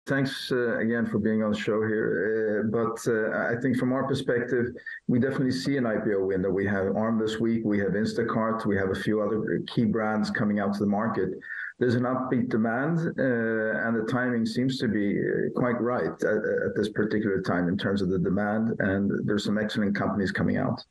Thanks again for being on the show here. I think from our perspective, we definitely see an IPO window. We have ARM this week, we have Instacart, we have a few other key brands coming out to the market. There's an upbeat demand, and the timing seems to be quite right at this particular time in terms of the demand, and there's some excellent companies coming out.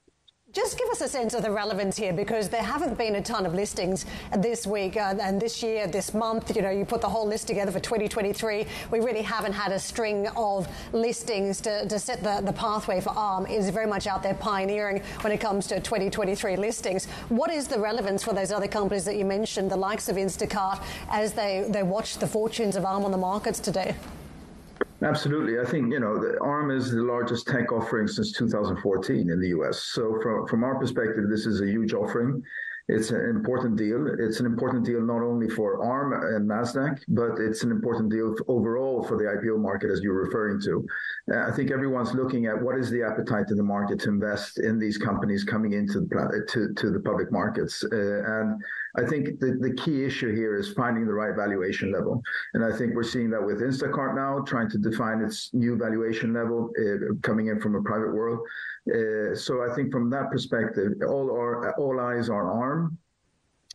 Just give us a sense of the relevance here, because there haven't been a ton of listings this week and this year, this month. You know, you put the whole list together for 2023. We really haven't had a string of listings to set the pathway for ARM. Is very much out there pioneering when it comes to 2023 listings. What is the relevance for those other companies that you mentioned, the likes of Instacart, as they watch the fortunes of ARM on the markets today? Absolutely. I think, the ARM is the largest tech offering since 2014 in the US. So from our perspective, this is a huge offering. It's an important deal. It's an important deal not only for ARM and Nasdaq, but it's an important deal overall for the IPO market, as you're referring to. I think everyone's looking at what is the appetite in the market to invest in these companies coming into the public markets. And I think the key issue here is finding the right valuation level. And I think we're seeing that with Instacart now, trying to define its new valuation level, coming in from a private world. So I think from that perspective, all eyes are on ARM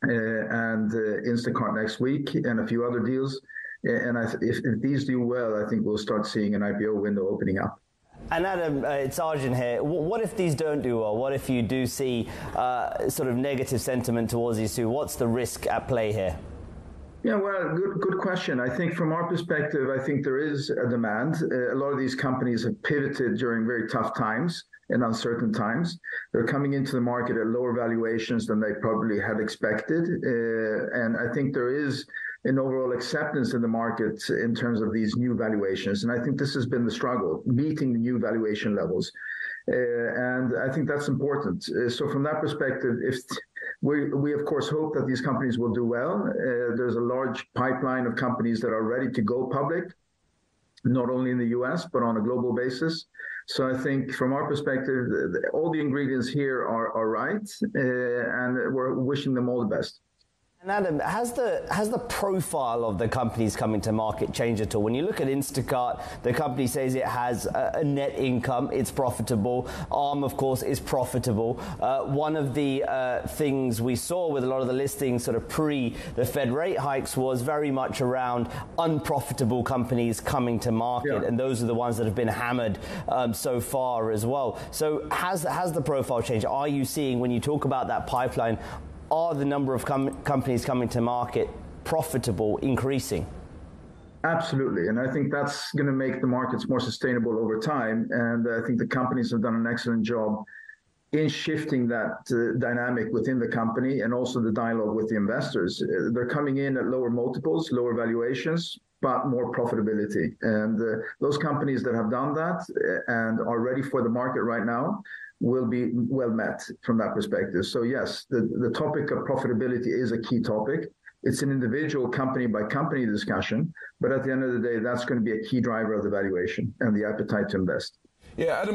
and Instacart next week and a few other deals. And if these do well, I think we'll start seeing an IPO window opening up. And Adam, it's Arjun here. What if these don't do well? What if you do see sort of negative sentiment towards these two? What's the risk at play here? Yeah, well, good question. I think from our perspective, I think there is a demand. A lot of these companies have pivoted during very tough times and uncertain times. They're coming into the market at lower valuations than they probably had expected. And I think there is an overall acceptance in the market in terms of these new valuations. And I think this has been the struggle, meeting the new valuation levels. And I think that's important. So from that perspective, if we of course hope that these companies will do well. There's a large pipeline of companies that are ready to go public, not only in the US, but on a global basis. So I think from our perspective, all the ingredients here are right, and we're wishing them all the best. And Adam, has the profile of the companies coming to market changed at all? When you look at Instacart, the company says it has a net income, it's profitable. ARM, of course, is profitable. One of the things we saw with a lot of the listings sort of pre the Fed rate hikes was very much around unprofitable companies coming to market, and those are the ones that have been hammered so far as well. So has the profile changed? Are you seeing, when you talk about that pipeline, are the number of companies coming to market profitable increasing? Absolutely. And I think that's going to make the markets more sustainable over time. And I think the companies have done an excellent job in shifting that dynamic within the company and also the dialogue with the investors. They're coming in at lower multiples, lower valuations, but more profitability. And those companies that have done that and are ready for the market right now will be well met from that perspective. So yes, the topic of profitability is a key topic. It's an individual company by company discussion, but at the end of the day, that's going to be a key driver of the valuation and the appetite to invest. Yeah, Adam.